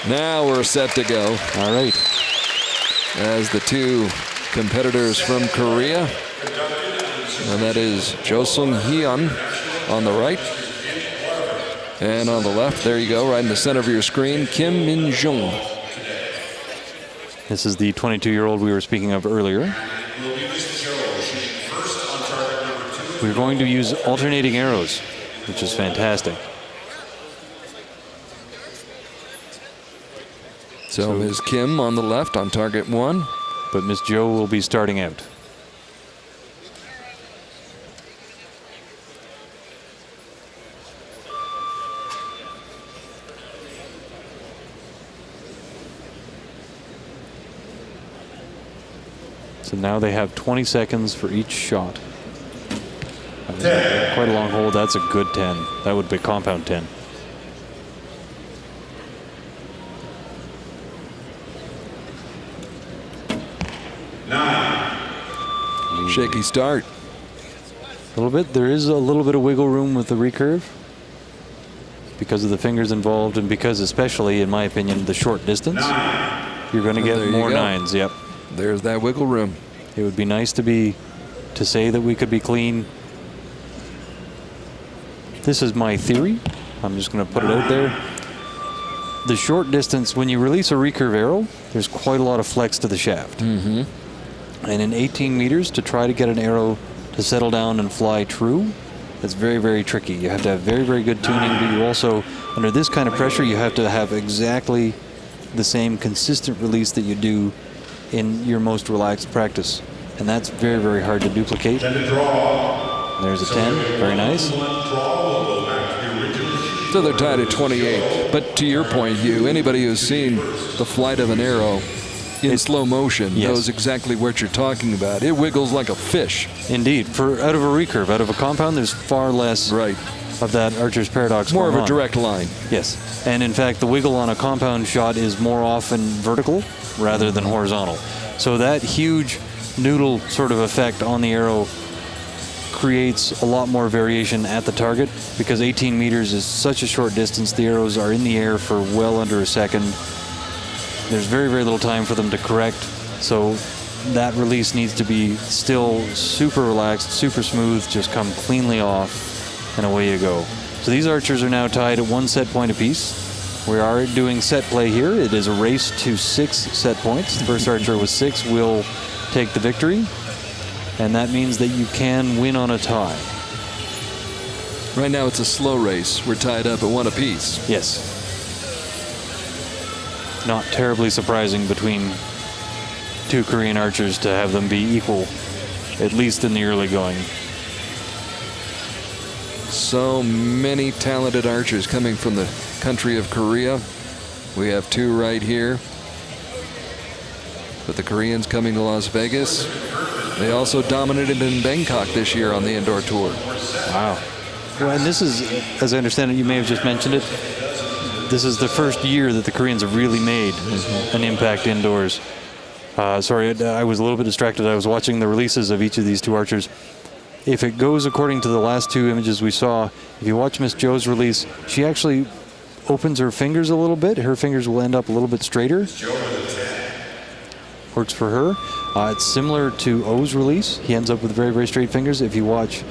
Now we're set to go. All right. As the two competitors from Korea, and that is SeungHyeon on the right, and on the left, there you go, right in the center of your screen, Kim Min-jung. This is the 22-year-old we were speaking of earlier. We're going to use alternating arrows, which is fantastic. So Ms. Kim on the left on target 1. But Miss Jo will be starting out. So now they have 20 seconds for each shot. Quite a long hold. That's a good 10. That would be compound 10. Shaky start. A little bit. There is a little bit of wiggle room with the recurve because of the fingers involved, and because, especially in my opinion, the short distance, you're going to get more nines. Yep. There's that wiggle room. It would be nice to say that we could be clean. This is my theory. I'm just going to put it out there. The short distance, when you release a recurve arrow, there's quite a lot of flex to the shaft. Mm-hmm. And in 18 meters, to try to get an arrow to settle down and fly true, that's very, very tricky. You have to have very, very good tuning, but you also, under this kind of pressure, you have to have exactly the same consistent release that you do in your most relaxed practice. And that's very, very hard to duplicate. There's a 10. Very nice. So they're tied at 28. But to your point, Hugh, anybody who's seen the flight of an arrow in slow motion knows exactly what you're talking about. It wiggles like a fish. Indeed. Out of a recurve, out of a compound, there's far less of that Archer's paradox. More of a direct line. Yes. And in fact, the wiggle on a compound shot is more often vertical rather than horizontal. So that huge noodle sort of effect on the arrow creates a lot more variation at the target, because 18 meters is such a short distance. The arrows are in the air for well under a second. There's very, very little time for them to correct. So that release needs to be still super relaxed, super smooth, just come cleanly off, and away you go. So these archers are now tied at 1 set point apiece. We are doing set play here. It is a race to 6 set points. The first archer with 6 will take the victory. And that means that you can win on a tie. Right now it's a slow race. We're tied up at 1 apiece. Yes. Not terribly surprising between two Korean archers to have them be equal, at least in the early going. So many talented archers coming from the country of Korea. We have 2 right here. But the Koreans coming to Las Vegas. They also dominated in Bangkok this year on the indoor tour. Wow. Well, and this is, as I understand it, you may have just mentioned it, this is the first year that the Koreans have really made an impact indoors. Sorry, I was a little bit distracted. I was watching the releases of each of these 2 archers. If it goes according to the last 2 images we saw, if you watch Miss Jo's release, she actually opens her fingers a little bit. Her fingers will end up a little bit straighter. Works for her. It's similar to O's release. He ends up with very, very straight fingers. If you watch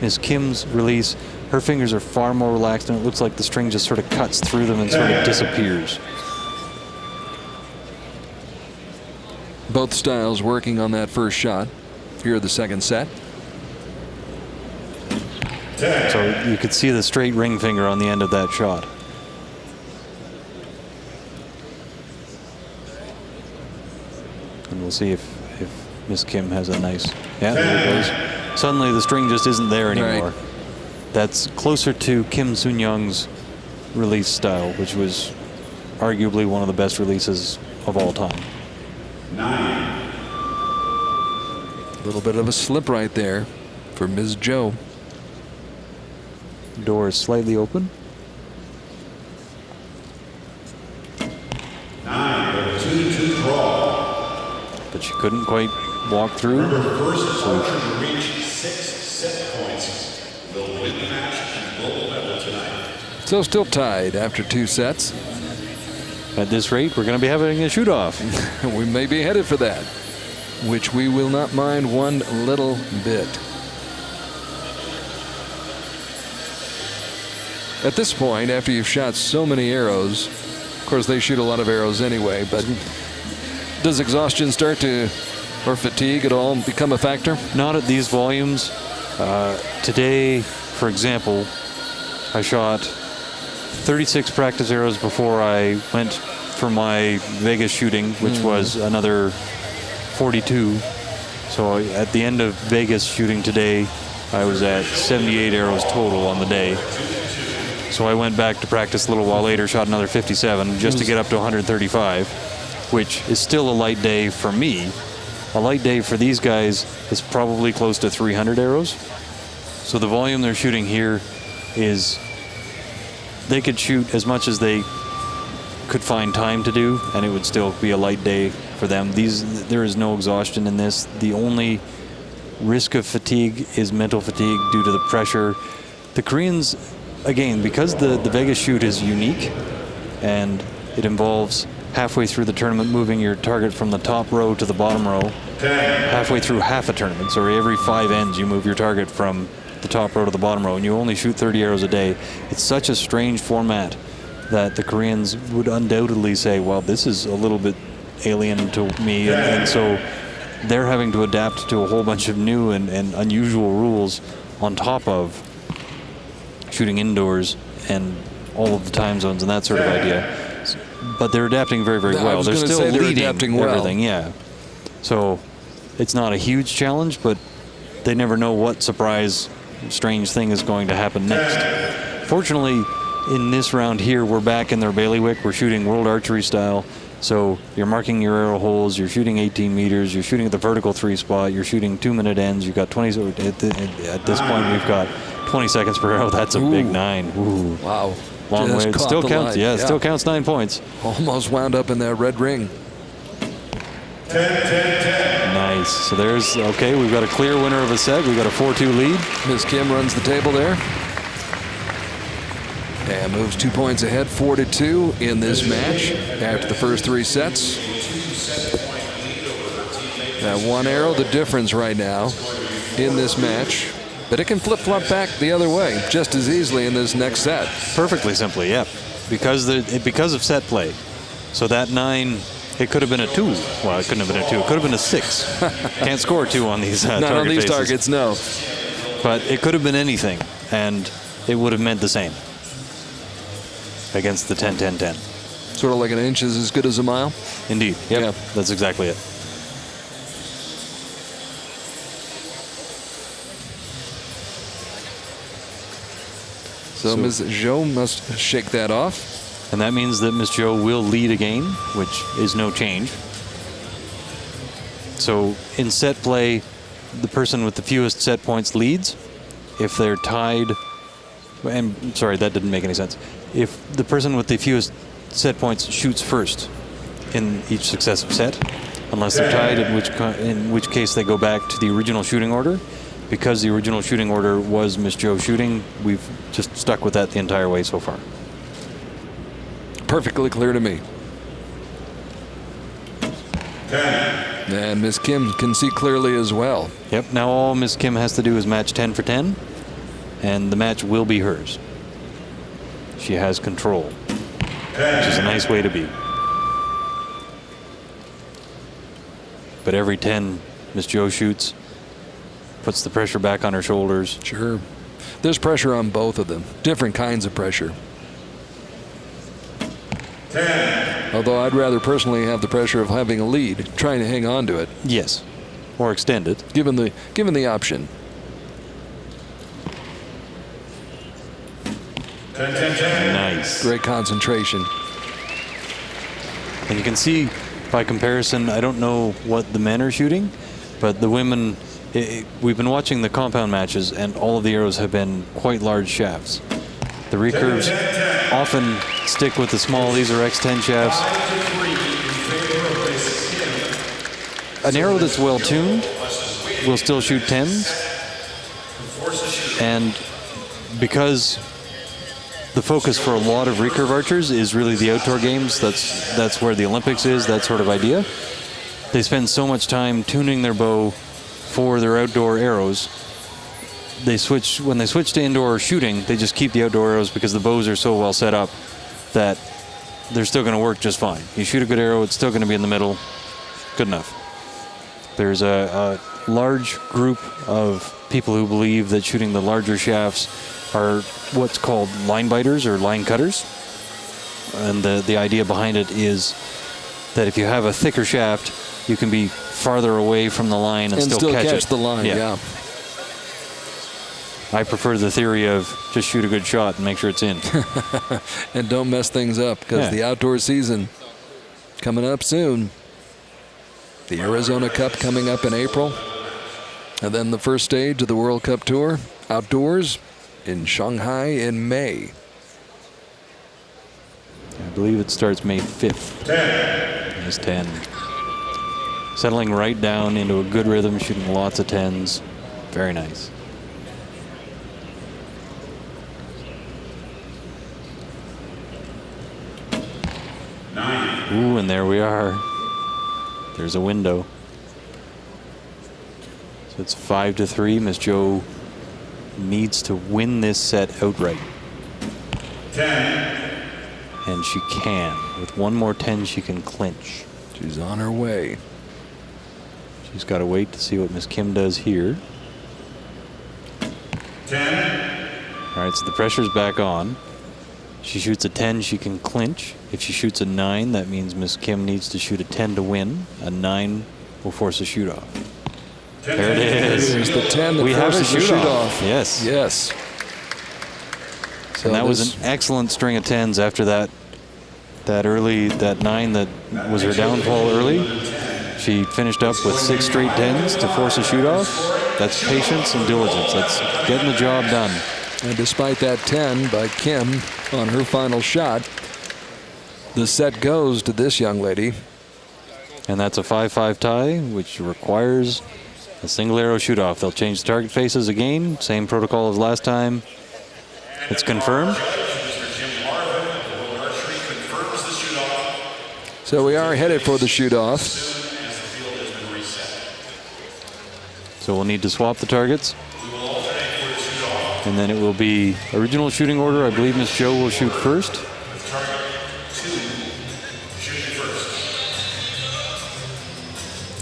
Miss Kim's release, her fingers are far more relaxed, and it looks like the string just sort of cuts through them and sort of disappears. Both styles working on that first shot. Here the second set. So you could see the straight ring finger on the end of that shot. And we'll see if Miss Kim has a nice... Yeah, there it goes. Suddenly the string just isn't there anymore. Right. That's closer to Kim Seung-young's release style, which was arguably one of the best releases of all time. 9. A little bit of a slip right there for Ms. Jo. Door is slightly open. 9, 2-2 draw. But she couldn't quite walk through. Remember, first archer to reach 6 set points will win the match and gold medal tonight. So still tied after 2 sets. At this rate, we're going to be having a shoot-off. We may be headed for that, which we will not mind one little bit. At this point, after you've shot so many arrows, of course they shoot a lot of arrows anyway, but does exhaustion start to, or fatigue at all, become a factor? Not at these volumes. Today, for example, I shot 36 practice arrows before I went for my Vegas shooting, which was another 42. So at the end of Vegas shooting today, I was at 78 arrows total on the day. So I went back to practice a little while later, shot another 57 just to get up to 135, which is still a light day for me. A light day for these guys is probably close to 300 arrows. So the volume they're shooting here is, they could shoot as much as they could find time to do, and it would still be a light day for them. There is no exhaustion in this. The only risk of fatigue is mental fatigue due to the pressure. The Koreans, again, because the Vegas shoot is unique, and it involves halfway through the tournament moving your target from the top row to the bottom row, halfway through half a tournament. So every 5 ends, you move your target from the top row to the bottom row, and you only shoot 30 arrows a day. It's such a strange format that the Koreans would undoubtedly say, well, this is a little bit alien to me, and so they're having to adapt to a whole bunch of new and unusual rules on top of shooting indoors and all of the time zones and that sort of idea. But they're adapting very, very well. They're still leading everything, yeah. So it's not a huge challenge, but they never know what surprise, strange thing is going to happen next. Fortunately, in this round here, we're back in their bailiwick. We're shooting World Archery style. So you're marking your arrow holes, you're shooting 18 meters, you're shooting at the vertical 3 spot, you're shooting 2-minute ends. You've got 20, at this point we've got 20 seconds per arrow. That's a big 9. Ooh. Wow. Long way. It still counts. Yeah, it still counts 9 points. Almost wound up in that red ring. 10. Nice. So there's, okay, we've got a clear winner of a set. We've got a 4-2 lead. Ms. Kim runs the table there. And moves 2 points ahead, 4-2 in this match after the first 3 sets. That 1 arrow, the difference right now in this match. But it can flip-flop back the other way just as easily in this next set. Perfectly simply, yeah. Because of set play. So that 9, it could have been a 2. Well, it couldn't have been a 2. It could have been a 6. Can't score 2 on these Not on these faces. targets, no. But it could have been anything, and it would have meant the same against the 10-10-10. Sort of like an inch is as good as a mile. Indeed. Yep. Yeah. That's exactly it. So Ms. Zhou must shake that off. And that means that Ms. Zhou will lead again, which is no change. So in set play, the person with the fewest set points leads. If they're tied, and sorry, that didn't make any sense. If the person with the fewest set points shoots first in each successive set, unless they're tied, in which case they go back to the original shooting order. Because the original shooting order was Ms. Zhou shooting, we've just stuck with that the entire way so far. Perfectly clear to me. 10. And Ms. Kim can see clearly as well. Yep, now all Ms. Kim has to do is match 10 for 10, and the match will be hers. She has control, which is a nice way to be. But every 10 Ms. Zhou shoots, puts the pressure back on her shoulders. Sure. There's pressure on both of them. Different kinds of pressure. 10. Although I'd rather personally have the pressure of having a lead, trying to hang on to it. Yes. Or extend it. Given the option. 10. Nice. Great concentration. And you can see by comparison, I don't know what the men are shooting, but the women, we've been watching the compound matches, and all of the arrows have been quite large shafts. The recurves often stick with the small. These are X10 shafts. An arrow that's well tuned will still shoot 10s, and because the focus for a lot of recurve archers is really the outdoor games. That's where the Olympics is, that sort of idea. They spend so much time tuning their bow for their outdoor arrows. When they switch to indoor shooting, they just keep the outdoor arrows because the bows are so well set up that they're still going to work just fine. You shoot a good arrow, it's still going to be in the middle. Good enough. There's a large group of people who believe that shooting the larger shafts are what's called line biters or line cutters. And the idea behind it is that if you have a thicker shaft, you can be farther away from the line and still catch the line, yeah. I prefer the theory of just shoot a good shot and make sure it's in. And don't mess things up, because the outdoor season coming up soon. The Arizona Cup coming up in April. And then the first stage of the World Cup Tour outdoors in Shanghai in May. I believe it starts May 5th. 10. It's 10. Settling right down into a good rhythm, shooting lots of 10s. Very nice. Ooh, and there we are. There's a window. So it's 5-3. Miss Jo needs to win this set outright. 10. And she can. With one more 10, she can clinch. She's on her way. She's got to wait to see what Miss Kim does here. 10. All right, so the pressure's back on. She shoots a 10, she can clinch. If she shoots a 9, that means Miss Kim needs to shoot a 10 to win. A 9 will force a shoot off. There it is. There's the 10 that we have a forces the shoot off. off. Yes. Yes. So and that was an excellent string of 10s after that 9 that was her downfall early. She finished up with 6 straight 10s to force a shoot off. That's patience and diligence. That's getting the job done. And despite that 10 by Kim on her final shot, the set goes to this young lady. And that's a 5-5 tie, which requires a single arrow shoot off. They'll change the target faces again. Same protocol as last time. It's confirmed. So we are headed for the shoot off. So we'll need to swap the targets. And then it will be original shooting order. I believe Miss Jo will shoot first.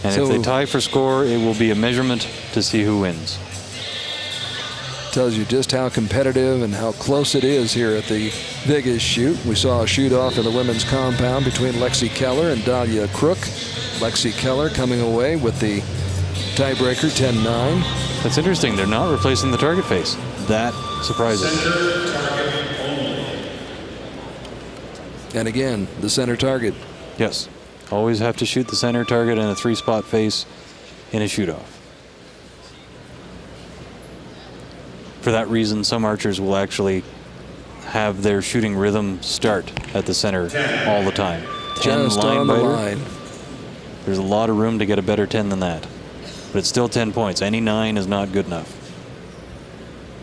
And if they tie for score, it will be a measurement to see who wins. Tells you just how competitive and how close it is here at the biggest shoot. We saw a shoot off in the women's compound between Lexi Keller and Dahlia Crook. Lexi Keller coming away with the tiebreaker, 10-9. That's interesting. They're not replacing the target face. That surprises me. And again, the center target. Yes. Always have to shoot the center target and a 3-spot face in a shoot-off. For that reason, some archers will actually have their shooting rhythm start at the center all the time. 10 Just line on the biter. line. There's a lot of room to get a better 10 than that. But it's still 10 points. Any 9 is not good enough.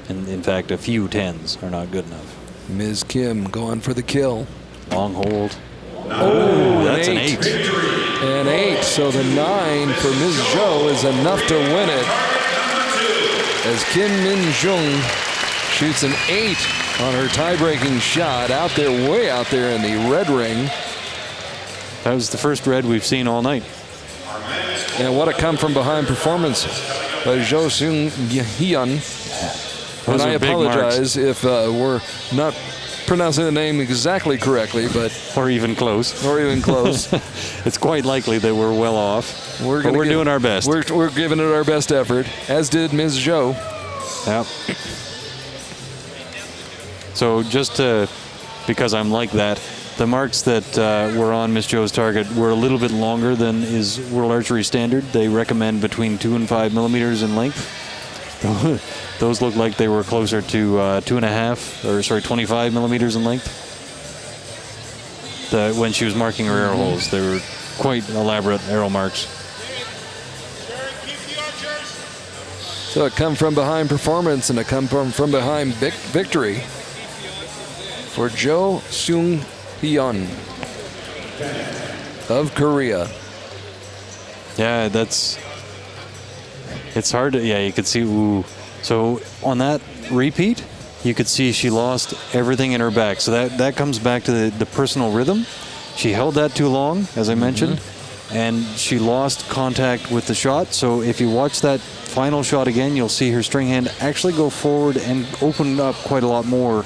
And in fact, a few 10s are not good enough. Ms. Kim going for the kill. Long hold. Oh, that's an 8. An 8. So the 9 for Ms. Jo is enough to win it. As Kim Min-jung shoots an 8 on her tie-breaking shot out there, way out there in the red ring. That was the first red we've seen all night. And what a come-from-behind performance by SeungHyeon. And I apologize if we're not pronouncing the name exactly correctly, but or even close. It's quite likely that we're well off. We're doing our best. We're giving it our best effort, as did Ms. Jo. Yep. So just because I'm like that, the marks that were on Miss Jo's target were a little bit longer than is World Archery standard. They recommend between 2 and 5 millimeters in length. Those look like they were closer to 25 millimeters in length. When she was marking her arrow holes, they were quite elaborate arrow marks. So a come from behind performance and a come from behind victory for Seung-Hyeon of Korea. Yeah, it's hard to, yeah, you could see, ooh. So on that repeat, you could see she lost everything in her back. So that comes back to the personal rhythm. She held that too long, as I mentioned, and she lost contact with the shot. So if you watch that final shot again, you'll see her string hand actually go forward and open up quite a lot more